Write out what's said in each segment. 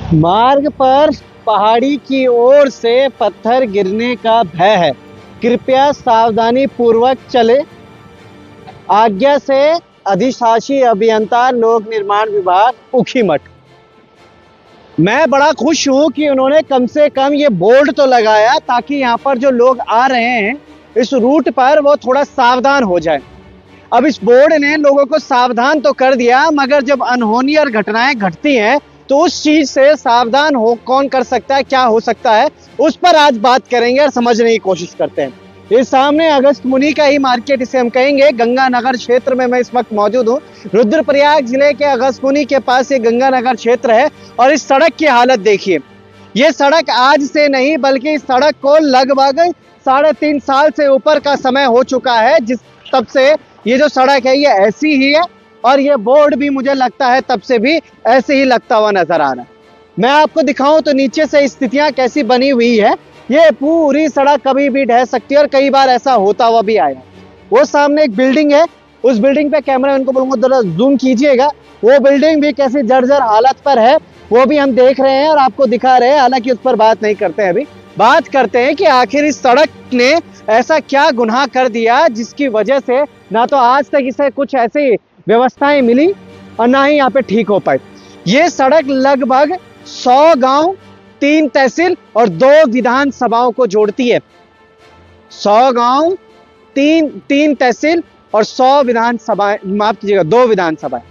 मार्ग पर पहाड़ी की ओर से पत्थर गिरने का भय है। कृपया सावधानी पूर्वक चले। आज्ञा से अधिशासी अभियंता लोक निर्माण विभाग ऊखीमठ। मैं बड़ा खुश हूं कि उन्होंने कम से कम ये बोर्ड तो लगाया ताकि यहाँ पर जो लोग आ रहे हैं इस रूट पर वो थोड़ा सावधान हो जाए। अब इस बोर्ड ने लोगों को सावधान तो कर दिया, मगर जब अनहोनी और घटनाएं घटती हैं तो उस चीज से सावधान हो कौन कर सकता है, क्या हो सकता है, उस पर आज बात करेंगे और समझने की कोशिश करते हैं। ये सामने अगस्त मुनि का ही मार्केट इसे हम कहेंगे, गंगानगर क्षेत्र में मैं इस वक्त मौजूद हूँ। रुद्रप्रयाग जिले के अगस्त मुनि के पास ये गंगानगर क्षेत्र है और इस सड़क की हालत देखिए। ये सड़क आज से नहीं बल्कि इस सड़क को लगभग 3.5 साल से ऊपर का समय हो चुका है, जिस तब से ये जो सड़क है ये ऐसी ही है और ये बोर्ड भी मुझे लगता है तब से भी ऐसे ही लगता हुआ नजर आ रहा है। मैं आपको दिखाऊं तो नीचे से स्थितियां कैसी बनी हुई है। ये पूरी सड़क कभी भी ढह सकती है और कई बार ऐसा होता हुआ भी आया। वो सामने एक बिल्डिंग है, उस बिल्डिंग पे कैमरा इनको बोलूंगा जरा जूम कीजिएगा। वो बिल्डिंग भी कैसी जर्जर हालत पर है वो भी हम देख रहे हैं और आपको दिखा रहे हैं। हालांकि उस पर बात नहीं करते हैं, अभी बात करते हैं कि आखिर इस सड़क ने ऐसा क्या गुनाह कर दिया जिसकी वजह से ना तो आज तक इसे कुछ ऐसी व्यवस्थाएं मिली और ना ही यहाँ पे ठीक हो पाए। ये सड़क लगभग 100 गांव, 3 तहसील और 2 विधानसभाओं को जोड़ती है। 100 गांव, तीन तहसील और 100 विधानसभा, माफ कीजिएगा 2 विधानसभाएं।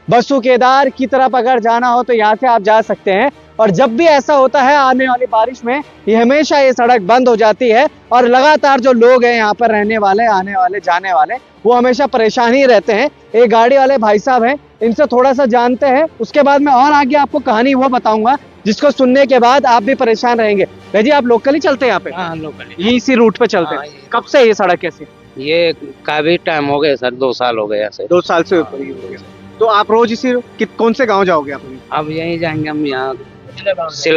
बसु केदार की तरफ अगर जाना हो तो यहाँ से आप जा सकते हैं। और जब भी ऐसा होता है आने वाली बारिश में ये हमेशा ये सड़क बंद हो जाती है और लगातार जो लोग हैं यहाँ पर रहने वाले, आने वाले, जाने वाले, वो हमेशा परेशान ही रहते हैं। एक गाड़ी वाले भाई साहब हैं, इनसे थोड़ा सा जानते हैं, उसके बाद मैं और आगे आपको कहानी वो बताऊंगा जिसको सुनने के बाद आप भी परेशान रहेंगे। भाई जी, आप लोकली चलते हैं यहाँ पे? हाँ, लोकल ये इसी रूट पे चलते हैं? कब से ये सड़क कैसी? ये काफी टाइम हो गया सर, 2 साल हो गए ऐसे। 2 साल से ऊपर ही हो गया। तो आप रोज इसी कौन से गाँव जाओगे आप? अब यहीं जाएंगे हम, यहाँ सिला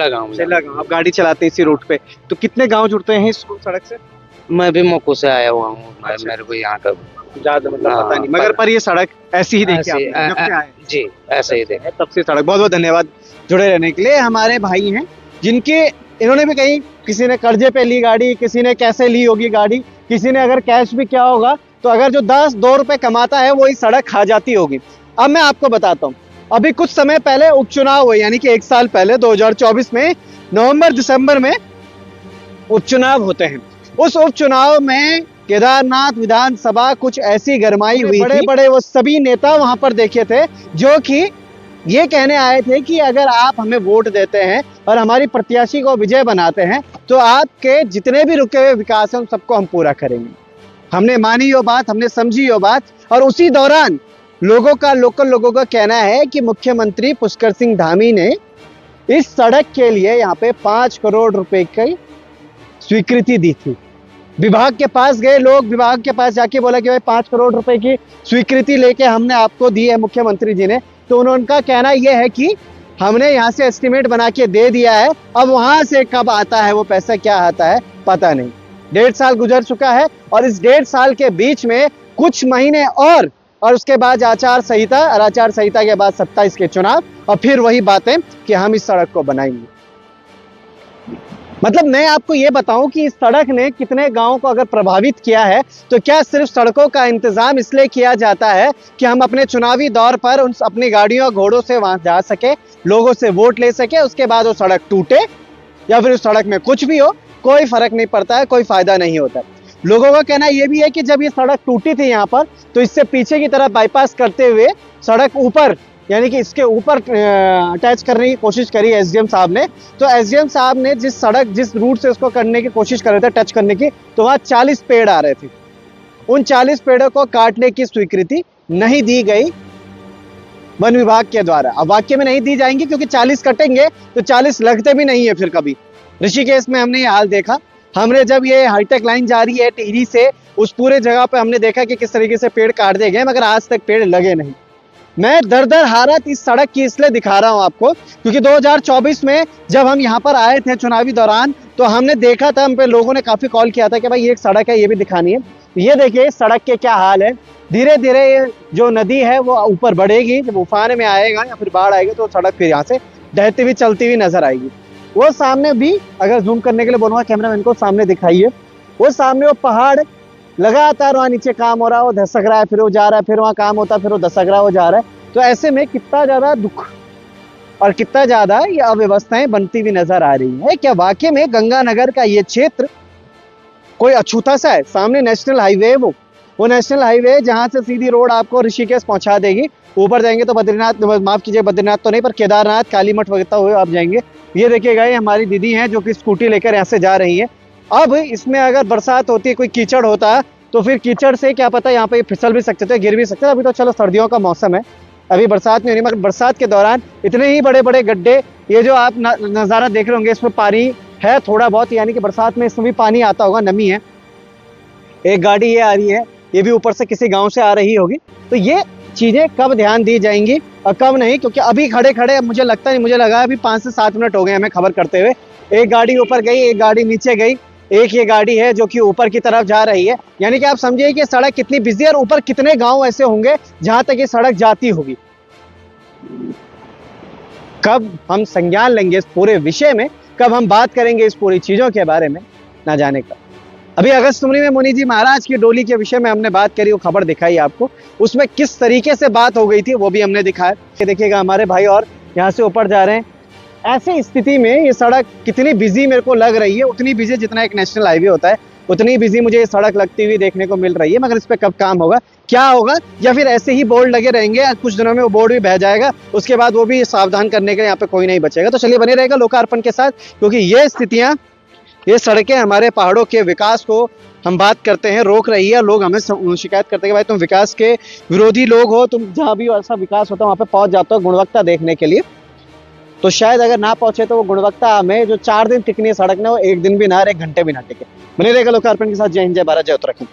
गाँव। सेला गाँव। आप गाड़ी चलाते हैं इसी रूट पे, तो कितने गाँव जुड़ते हैं इस सड़क से? मैं भी मोको से आया हुआ हूँ। अच्छा। मेरे को यहाँ का ज्यादा मतलब हाँ, पता नहीं, मगर पर ये सड़क ऐसी ही देखी आपने जब से आए? जी ऐसे ही थे। तब से सड़क। बहुत बहुत धन्यवाद जुड़े रहने के लिए। हमारे भाई हैं जिनके, इन्होंने भी कहीं, किसी ने कर्जे पे ली गाड़ी, किसी ने कैसे ली होगी गाड़ी, किसी ने अगर कैश भी किया होगा, तो अगर जो 10-2 रुपए कमाता है वो ही सड़क खा जाती होगी। अब मैं आपको बताता हूँ, अभी कुछ समय पहले उपचुनाव हुए, यानी कि 1 साल पहले 2024 में नवंबर-दिसंबर में उपचुनाव होते हैं। उस उपचुनाव में केदारनाथ विधानसभा कुछ ऐसी गरमाई हुई, बड़े बड़े वो सभी नेता वहां पर देखे थे जो कि ये कहने आए थे कि अगर आप हमें वोट देते हैं और हमारी प्रत्याशी को विजय बनाते हैं तो आपके जितने भी रुके हुए विकास हैं उन सबको हम पूरा करेंगे। हमने मानी वो बात, हमने समझी वो बात। और उसी दौरान लोकल लोगों का कहना है कि मुख्यमंत्री पुष्कर सिंह धामी ने इस सड़क के लिए यहाँ पे 5 करोड़ रुपए की स्वीकृति दी थी। विभाग के पास गए लोग, विभाग के पास जाके बोला कि भाई 5 करोड़ रुपए की स्वीकृति लेके हमने आपको दी है मुख्यमंत्री जी ने। तो उनका कहना यह है कि हमने यहाँ से एस्टिमेट बना के दे दिया है, अब वहां से कब आता है वो पैसा, क्या आता है पता नहीं। 1.5 साल गुजर चुका है और इस 1.5 साल के बीच में कुछ महीने और उसके बाद आचार संहिता, और आचार संहिता के बाद 27 के चुनाव, और फिर वही बातें कि हम इस सड़क को बनाएंगे। मतलब मैं आपको ये बताऊं कि इस सड़क ने कितने गांवों को अगर प्रभावित किया है, तो क्या सिर्फ सड़कों का इंतजाम इसलिए किया जाता है कि हम अपने चुनावी दौर पर उन अपनी गाड़ियों घोड़ों से वहां जा सके, लोगों से वोट ले सके, उसके बाद वो सड़क टूटे या फिर उस सड़क में कुछ भी हो, कोई फर्क नहीं पड़ता है, कोई फायदा नहीं होता। लोगों का कहना यह भी है कि जब ये सड़क टूटी थी यहाँ पर, तो इससे पीछे की तरफ बाईपास करते हुए सड़क ऊपर, यानी कि इसके ऊपर अटैच करने की कोशिश करी एसडीएम साहब ने। तो एसडीएम साहब ने जिस रूट से उसको करने की कोशिश कर रहे थे, टच करने की, तो वहाँ 40 पेड़ आ रहे थे। उन 40 पेड़ों को काटने की स्वीकृति नहीं दी गई वन विभाग के द्वारा। अब वाक्य में नहीं दी जाएंगी क्योंकि 40 कटेंगे तो 40 लगते भी नहीं है फिर कभी। ऋषिकेश में हमने ये हाल देखा। हमने जब ये हाईटेक लाइन जा रही है टिहरी से, उस पूरे जगह पे हमने देखा कि किस तरीके से पेड़ काट दिए गए, मगर आज तक पेड़ लगे नहीं। मैं दर हारत इस सड़क की इसलिए दिखा रहा हूं आपको क्योंकि 2024 में जब हम यहाँ पर आए थे चुनावी दौरान, तो हमने देखा था, हम पे लोगों ने काफी कॉल किया था कि भाई ये एक सड़क है, ये भी दिखानी है। ये देखिए इस सड़क के क्या हाल है। धीरे धीरे ये जो नदी है वो ऊपर बढ़ेगी, जब उफान में आएगा या फिर बाढ़ आएगी तो सड़क फिर यहाँ से बहती हुई चलती हुई नजर आएगी। वो सामने भी, अगर जूम करने के लिए बोलूंगा कैमरामैन को, सामने दिखाइए, वो सामने वो पहाड़ लगातार वहां नीचे काम हो रहा है, वो धसक रहा है, फिर वो जा रहा है, फिर वहां काम होता है, फिर वो धसक रहा है, वो जा रहा है। तो ऐसे में कितना ज्यादा दुख और कितना ज्यादा ये अव्यवस्थाएं बनती हुई नजर आ रही है। क्या वाकई में गंगानगर का ये क्षेत्र कोई अछूता सा है? सामने नेशनल हाईवे है, वो नेशनल हाईवे जहां से सीधी रोड आपको ऋषिकेश पहुंचा देगी। ऊपर जाएंगे तो बद्रीनाथ, माफ कीजिए बद्रीनाथ तो नहीं, पर केदारनाथ, कालीमठ वगैरह हुए आप जाएंगे। ये देखिएगा, ये हमारी दीदी हैं जो कि स्कूटी लेकर यहाँ से जा रही है। अब इसमें अगर बरसात होती है, कोई कीचड़ होता है, तो फिर कीचड़ से क्या पता यहाँ पे फिसल भी सकते थे, गिर भी सकते थे। अभी तो चलो सर्दियों का मौसम है, अभी बरसात नहीं हो रही, मगर बरसात के दौरान इतने ही बड़े बड़े गड्ढे, ये जो आप नज़ारा देख रहे होंगे, इसमें पानी है थोड़ा बहुत, यानी कि बरसात में इसमें भी पानी आता होगा, नमी है। एक गाड़ी ये आ रही है, ये भी ऊपर से किसी गांव से आ रही होगी। तो ये चीजें कब ध्यान दी जाएंगी और कब नहीं, क्योंकि अभी खड़े खड़े मुझे लगता नहीं, मुझे लगा अभी 5 से 7 मिनट हो गए हमें खबर करते हुए। एक गाड़ी ऊपर गई, एक गाड़ी नीचे गई, एक ये गाड़ी है जो कि ऊपर की तरफ जा रही है। यानी कि आप समझिए कि सड़क कितनी बिजी है और ऊपर कितने गांव ऐसे होंगे जहां तक ये सड़क जाती होगी। कब हम संज्ञान लेंगे इस पूरे विषय में, कब हम बात करेंगे इस पूरी चीजों के बारे में, ना जाने कब। अभी अगस्त्यमुनि में मुनि जी महाराज की डोली के विषय में हमने बात करी, वो खबर दिखाई आपको, उसमें किस तरीके से बात हो गई थी वो भी हमने दिखाया। ये देखिएगा हमारे भाई और यहाँ से ऊपर जा रहे हैं। ऐसी स्थिति में ये सड़क कितनी बिजी मेरे को लग रही है, उतनी बिजी जितना एक नेशनल हाईवे होता है, उतनी बिजी मुझे ये सड़क लगती हुई देखने को मिल रही है। मगर इस पर कब काम होगा, क्या होगा, या फिर ऐसे ही बोर्ड लगे रहेंगे, कुछ दिनों में वो बोर्ड भी बह जाएगा, उसके बाद वो भी सावधान करने के यहाँ पे कोई नहीं बचेगा। तो चलिए बने रहेगा लोकार्पण के साथ, क्योंकि ये स्थितियां, ये सड़कें हमारे पहाड़ों के विकास को हम बात करते हैं रोक रही है। लोग हमें शिकायत करते हैं कि भाई तुम विकास के विरोधी लोग हो, तुम जहाँ भी ऐसा विकास होता है वहाँ पे पहुंच जाते हो गुणवत्ता देखने के लिए। तो शायद अगर ना पहुंचे तो वो गुणवत्ता हमें जो 4 दिन टिकनी है सड़क ने, वो 1 दिन भी ना, 1 घंटे भी ना टिके। बने रहेगा लोकार्पण के साथ। जय हिंद, जय भारत, जय उत्तराखंड।